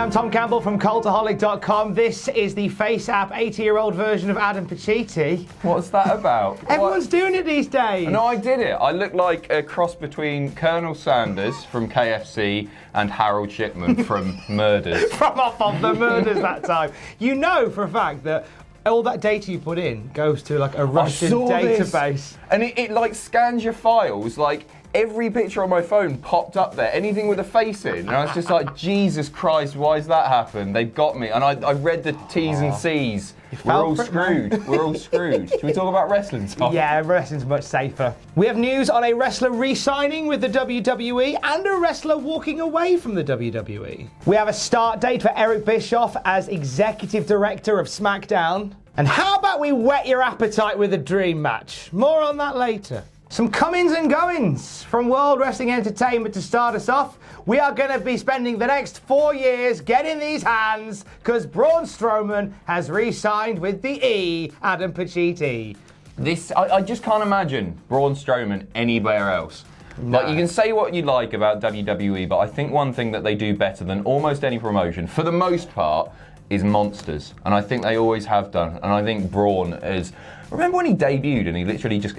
I'm Tom Campbell from Cultaholic.com. This is the Face App 80-year-old version of Adam Pacitti. What's that about? Everyone's doing it these days. No, I did it. I look like a cross between Colonel Sanders from KFC and Harold Shipman from Murders. From off of the Murders that time. You know for a fact that all that data you put in goes to like a Russian database. This. And it like scans your files, like every picture on my phone popped up there, anything with a face in. And I was just like, Jesus Christ, why's that happen? They've got me. And I read the T's and C's. We're all screwed. We're all screwed. Should we talk about wrestling, Tom? Yeah, wrestling's much safer. We have news on a wrestler re-signing with the WWE and a wrestler walking away from the WWE. We have a start date for Eric Bischoff as Executive Director of SmackDown. And how about we whet your appetite with a dream match? More on that later. Some comings and goings from World Wrestling Entertainment to start us off. We are going to be spending the next 4 years getting these hands because Braun Strowman has re-signed with the E, Adam Pacitti. I just can't imagine Braun Strowman anywhere else. No. Like, you can say what you like about WWE, but I think one thing that they do better than almost any promotion, for the most part, is monsters. And I think they always have done. And I think Braun is... Remember when he debuted and he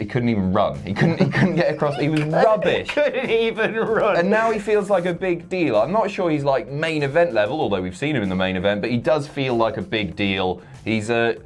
couldn't even run. He couldn't get across. He was rubbish. Couldn't even run. And now he feels like a big deal. I'm not sure he's like main event level, although we've seen him in the main event, but he does feel like a big deal. He's a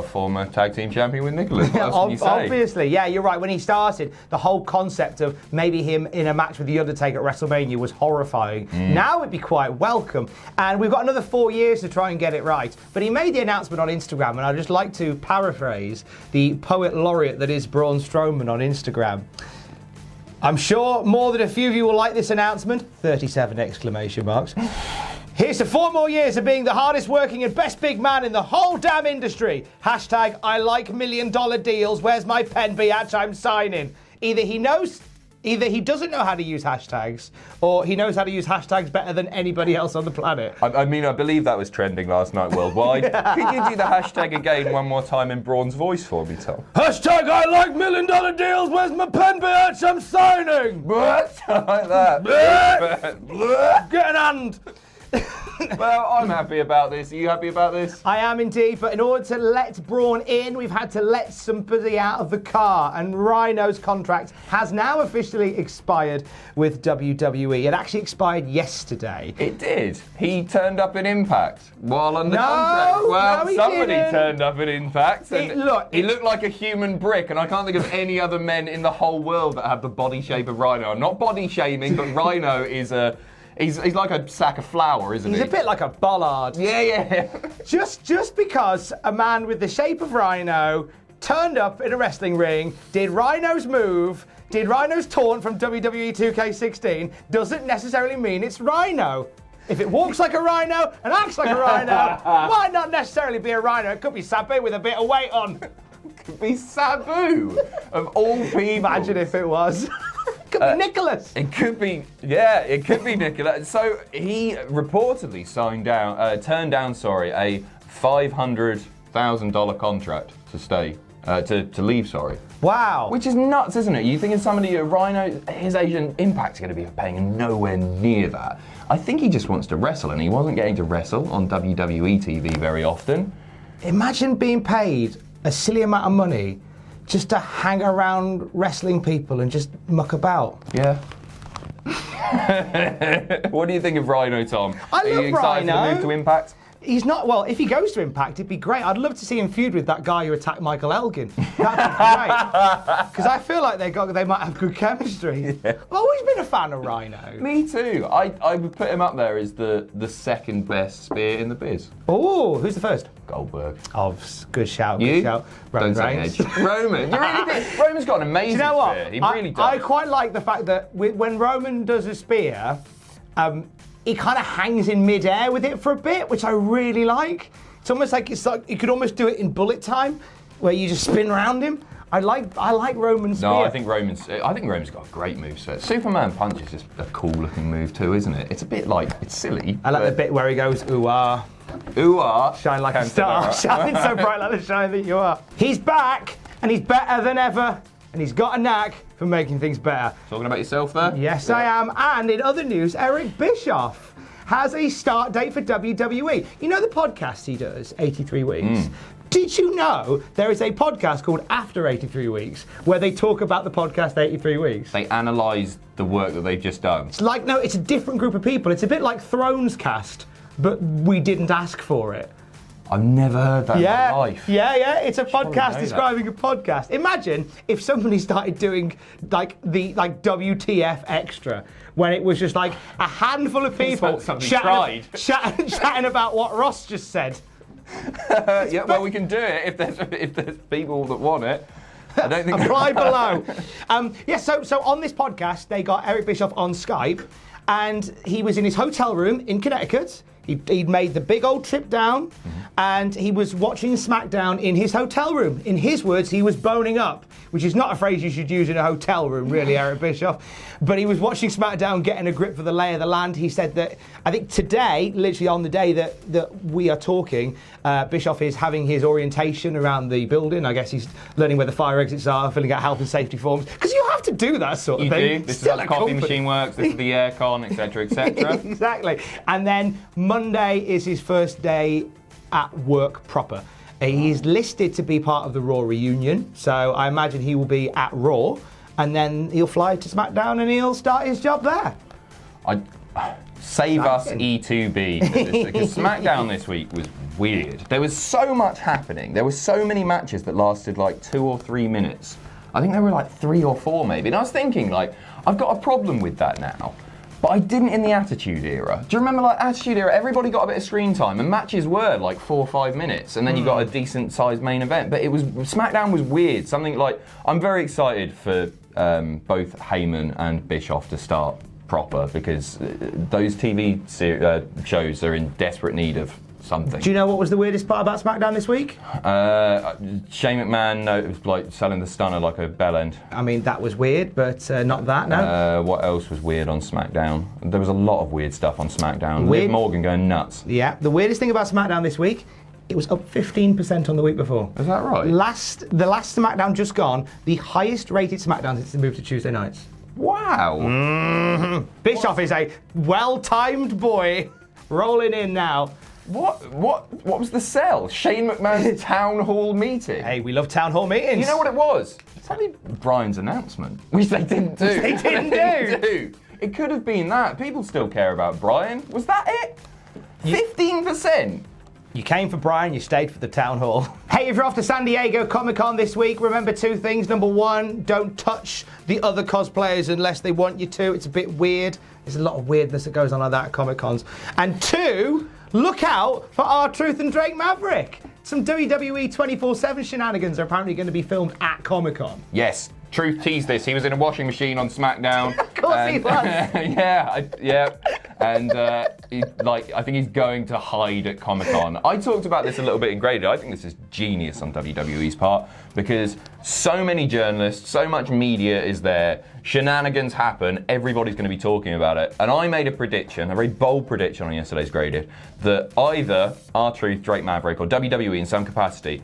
former tag team champion with Nicholas. What else can you say? Obviously, yeah, you're right. When he started, the whole concept of maybe him in a match with The Undertaker at WrestleMania was horrifying. Now it'd be quite welcome. And we've got another 4 years to try and get it right. But he made the announcement on Instagram, and I'd just like to paraphrase the poet laureate that is Braun Strowman on Instagram. I'm sure more than a few of you will like this announcement. 37 exclamation marks. Here's to 4 more years of being the hardest working and best big man in the whole damn industry. Hashtag I like $1 million deals. Where's my pen, biatch? I'm signing. Either he doesn't know how to use hashtags, or he knows how to use hashtags better than anybody else on the planet. I believe that was trending last night worldwide. Could you do the hashtag again one more time in Braun's voice for me, Tom? Hashtag I like $1 million deals. Where's my pen, biatch? I'm signing. What? Like that. Get an hand. Well, I'm happy about this. Are you happy about this? I am indeed, but in order to let Braun in, we've had to let somebody out of the car, and Rhino's contract has now officially expired with WWE. It actually expired yesterday. It did. He turned up in Impact while under contract. Well, no, somebody didn't. turned up in Impact. And he looked like a human brick, and I can't think of any other men in the whole world that have the body shape of Rhino. I'm not body shaming, but Rhino is a... He's like a sack of flour, isn't he? He's a bit like a bollard. Yeah. Just because a man with the shape of Rhino turned up in a wrestling ring, did Rhino's move, did Rhino's taunt from WWE 2K16, doesn't necessarily mean it's Rhino. If it walks like a rhino and acts like a rhino, might not necessarily be a rhino. It could be Sabu with a bit of weight on. Could be Sabu, of all people. Imagine if it was. Could be Nicholas. It could be Nicholas. So he reportedly turned down a $500,000 contract to stay, to leave. Wow. Which is nuts, isn't it? You thinking somebody, a Rhino, his agent Impact's going to be paying him nowhere near that. I think he just wants to wrestle, and he wasn't getting to wrestle on WWE TV very often. Imagine being paid a silly amount of money just to hang around wrestling people and just muck about. Yeah. What do you think of Rhino, Tom? I love Are you excited Rhino. to move to Impact? He's not, well, if he goes to Impact, it'd be great. I'd love to see him feud with that guy who attacked Michael Elgin. That'd be great. Because I feel like they might have good chemistry. Yeah. I've always been a fan of Rhino. Me too. I would put him up there as the second best spear in the biz. Oh, who's the first? Goldberg. Oh, good shout, you? Good shout. Roman Don't say Reigns. Edge. Roman. You really think? Roman's got an amazing Do you know what? spear. He really does. I quite like the fact that when Roman does a spear, he kind of hangs in midair with it for a bit, which I really like. It's like you could almost do it in bullet time, where you just spin around him. I like Roman's spear. No, I think Roman's got a great moveset. Superman punch is just a cool looking move too, isn't it? It's a bit like, it's silly. I like the bit where he goes, ooh ah. Ooh ah. Shine like a star. Shining so bright like the shine that you are. He's back, and he's better than ever, and he's got a knack for making things better. Talking about yourself there? Yes, I am. And in other news, Eric Bischoff has a start date for WWE. You know the podcast he does, 83 Weeks? Did you know there is a podcast called After 83 Weeks where they talk about the podcast 83 Weeks? They analyse the work that they've just done. It's like, no, it's a different group of people. It's a bit like Thrones Cast, but we didn't ask for it. I've never heard that in my life. Yeah. It's a podcast describing a podcast. Imagine if somebody started doing like WTF Extra, when it was just like a handful of people chatting about what Ross just said. Yeah, well, we can do it if there's people that want it. I don't think apply below. So on this podcast, they got Eric Bischoff on Skype, and he was in his hotel room in Connecticut. He'd made the big old trip down, and he was watching SmackDown in his hotel room. In his words, he was boning up, which is not a phrase you should use in a hotel room, really, Eric Bischoff. But he was watching SmackDown, getting a grip for the lay of the land. He said that, I think today, literally on the day that we are talking, Bischoff is having his orientation around the building. I guess he's learning where the fire exits are, filling out health and safety forms. Because you have to do that sort of thing. You do. This is how the coffee machine works, this is the aircon, etc., etc. Exactly. And then Monday is his first day at work proper. He's listed to be part of the Raw reunion, so I imagine he will be at Raw, and then he'll fly to SmackDown and he'll start his job there. Save us E2B, because SmackDown this week was weird. There was so much happening. There were so many matches that lasted like 2 or 3 minutes. I think there were like 3 or 4 maybe. And I was thinking, like, I've got a problem with that now. But I didn't in the Attitude Era. Do you remember, like, Attitude Era, everybody got a bit of screen time, and matches were like 4 or 5 minutes, and then you got a decent sized main event. But SmackDown was weird. Something like, I'm very excited for both Heyman and Bischoff to start proper, because those TV shows are in desperate need of something. Do you know what was the weirdest part about SmackDown this week? Shane McMahon was like selling the stunner like a bell end. I mean, that was weird, but not that, no. What else was weird on SmackDown? There was a lot of weird stuff on SmackDown. Liv Morgan going nuts. Yeah, the weirdest thing about SmackDown this week, it was up 15% on the week before. Is that right? The last SmackDown just gone, the highest rated SmackDown since they moved to Tuesday nights. Wow. Bischoff is a well-timed boy, rolling in now. What was the sell? Shane McMahon's town hall meeting? Hey, we love town hall meetings. You know what it was? It's only Brian's announcement, which they didn't do. They didn't do. It could have been that. People still care about Brian. Was that it? 15%. You came for Brian, you stayed for the town hall. Hey, if you're off to San Diego Comic-Con this week, remember 2 things. Number 1, don't touch the other cosplayers unless they want you to. It's a bit weird. There's a lot of weirdness that goes on like that at Comic-Cons. And 2, look out for R-Truth and Drake Maverick. Some WWE 24/7 shenanigans are apparently going to be filmed at Comic-Con. Yes. Truth teased this. He was in a washing machine on SmackDown. Of course he was. Yeah. And I think he's going to hide at Comic-Con. I talked about this a little bit in Graded. I think this is genius on WWE's part, because so many journalists, so much media is there, shenanigans happen, everybody's going to be talking about it. And I made a prediction, a very bold prediction on yesterday's Graded, that either R-Truth, Drake Maverick, or WWE in some capacity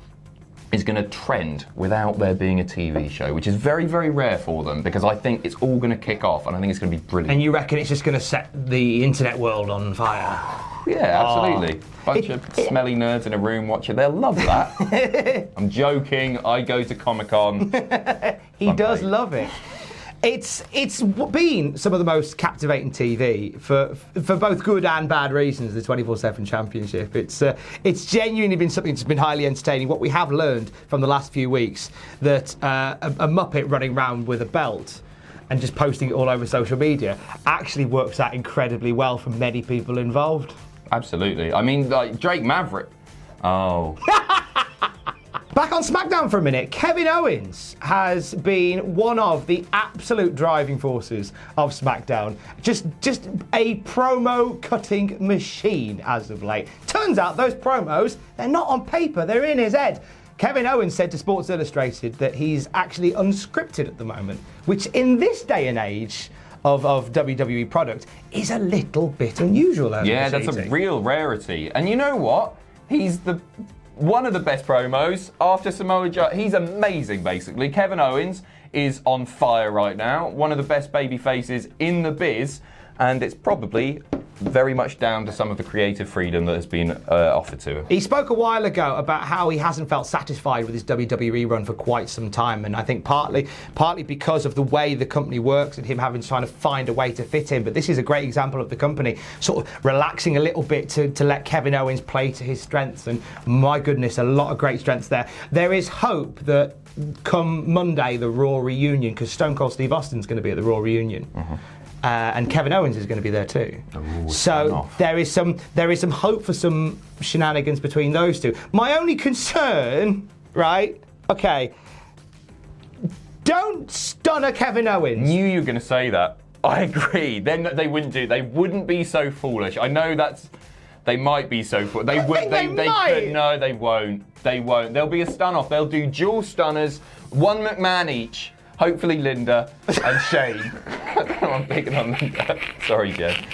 is going to trend without there being a TV show, which is very, very rare for them, because I think it's all going to kick off, and I think it's going to be brilliant. And you reckon it's just going to set the internet world on fire? Yeah, absolutely. Bunch of smelly nerds in a room watching. They'll love that. I'm joking. I go to Comic-Con. He does love it. It's been some of the most captivating TV for both good and bad reasons, the 24/7 Championship. It's genuinely been something that's been highly entertaining. What we have learned from the last few weeks, that a Muppet running around with a belt and just posting it all over social media actually works out incredibly well for many people involved. Absolutely. I mean, like Drake Maverick. Oh. Back on SmackDown for a minute, Kevin Owens has been one of the absolute driving forces of SmackDown. Just a promo cutting machine as of late. Turns out those promos, they're not on paper, they're in his head. Kevin Owens said to Sports Illustrated that he's actually unscripted at the moment, which in this day and age of WWE product is a little bit unusual. Yeah, that's a real rarity. And you know what? He's one of the best promos after Samoa Joe. He's amazing, basically. Kevin Owens is on fire right now. One of the best baby faces in the biz. And it's probably very much down to some of the creative freedom that has been offered to him. He spoke a while ago about how he hasn't felt satisfied with his WWE run for quite some time, and I think partly because of the way the company works and him having trying to find a way to fit in. But this is a great example of the company sort of relaxing a little bit to let Kevin Owens play to his strengths, and my goodness, a lot of great strengths there. There is hope that come Monday, the Raw reunion, because Stone Cold Steve Austin's going to be at the Raw reunion. And Kevin Owens is going to be there too. So there is some hope for some shenanigans between those two. My only concern, right? Okay, don't stunner Kevin Owens. Knew you were going to say that. I agree. Then they wouldn't do. They wouldn't be so foolish. I know that's. They might be so foolish. They would. They could. No, they won't. They won't. There'll be a stun off. They'll do dual stunners, one McMahon each. Hopefully Linda and Shane. I'm picking on Linda. Sorry, Jen.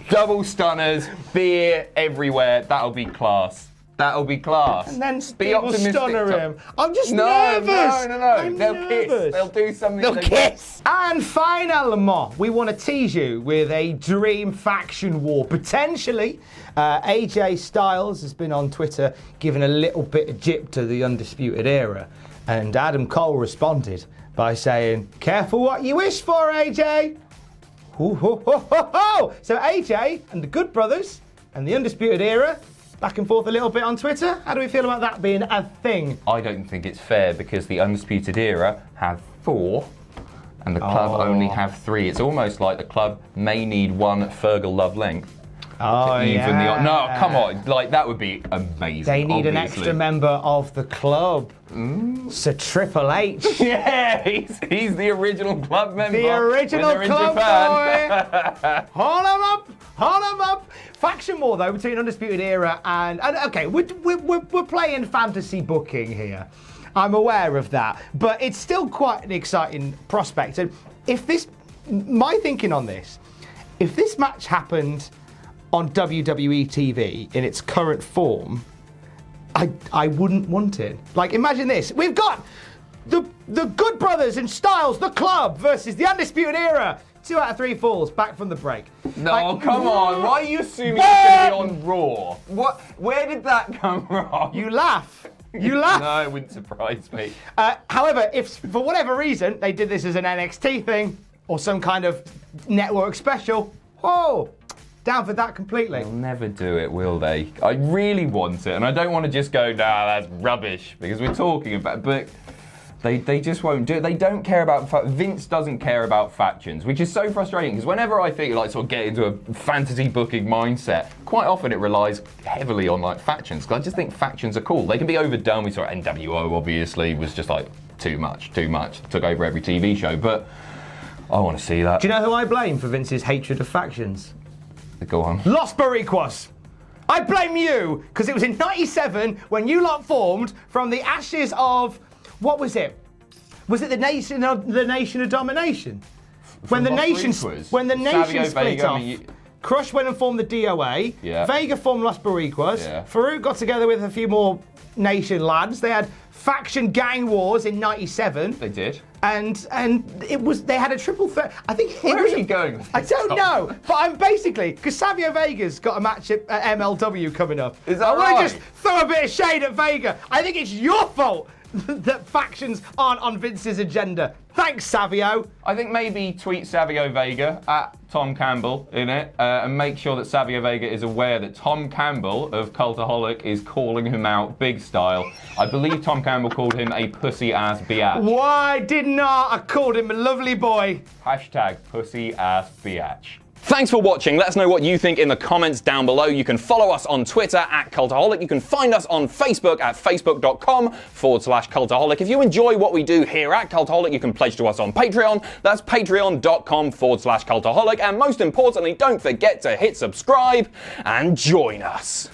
Double stunners, beer everywhere. That'll be class. That'll be class. And then Steve will stunner him. I'm just nervous. No. They'll kiss. They'll do something. They'll kiss. And finally, we want to tease you with a dream faction war, potentially. AJ Styles has been on Twitter giving a little bit of jip to the Undisputed Era. And Adam Cole responded by saying, "Careful what you wish for, AJ." Ho, ho, ho, ho, ho. So AJ and the Good Brothers and the Undisputed Era back and forth a little bit on Twitter. How do we feel about that being a thing? I don't think it's fair because the Undisputed Era have 4 and the club only have 3. It's almost like the club may need one Fergal Love length. Oh, yeah. No, come on. Like, that would be amazing. They need an extra member of the club. Sir Triple H. Yeah, he's the original club member. The original club boy. Hold him up. Faction war, though, between Undisputed Era and okay, we're playing fantasy booking here. I'm aware of that. But it's still quite an exciting prospect. And my thinking on this, if this match happened on WWE TV in its current form, I wouldn't want it. Like, imagine this. We've got the Good Brothers and Styles, the club, versus the Undisputed Era. 2 out of 3 falls back from the break. No, come on. Why are you assuming it's going to be on Raw? What? Where did that come from? You laugh. No, it wouldn't surprise me. However, if for whatever reason they did this as an NXT thing or some kind of network special, down for that completely. They'll never do it, will they? I really want it, and I don't want to just go, nah, that's rubbish, because we're talking about, but they just won't do it. They don't care about, Vince doesn't care about factions, which is so frustrating, because whenever I think, like, sort of get into a fantasy booking mindset, quite often it relies heavily on, like, factions, because I just think factions are cool. They can be overdone. We saw NWO, obviously, was just, like, too much, took over every TV show, but I want to see that. Do you know who I blame for Vince's hatred of factions? Go on. Los Boricuas. I blame you, because it was in '97 when you lot formed from the ashes of, what was it? Was it the Nation of Domination? When the nation split off. Crush went and formed the DOA. Yeah. Vega formed Los Boricuas. Yeah. Farouk got together with a few more Nation lads. They had faction gang wars in '97. They did. And they had a triple threat. I think where are you going with this? I don't know, but I'm basically, because Savio Vega's got a match at MLW coming up. Is that right? I want to just throw a bit of shade at Vega. I think it's your fault that factions aren't on Vince's agenda. Thanks, Savio. I think maybe tweet Savio Vega at Tom Campbell in it, and make sure that Savio Vega is aware that Tom Campbell of Cultaholic is calling him out big style. I believe Tom Campbell called him a pussy-ass biatch. Why did not? I called him a lovely boy. Hashtag pussy-ass biatch. Thanks for watching. Let us know what you think in the comments down below. You can follow us on Twitter at Cultaholic. You can find us on Facebook at facebook.com/Cultaholic. If you enjoy what we do here at Cultaholic, you can pledge to us on Patreon. That's patreon.com/Cultaholic. And most importantly, don't forget to hit subscribe and join us.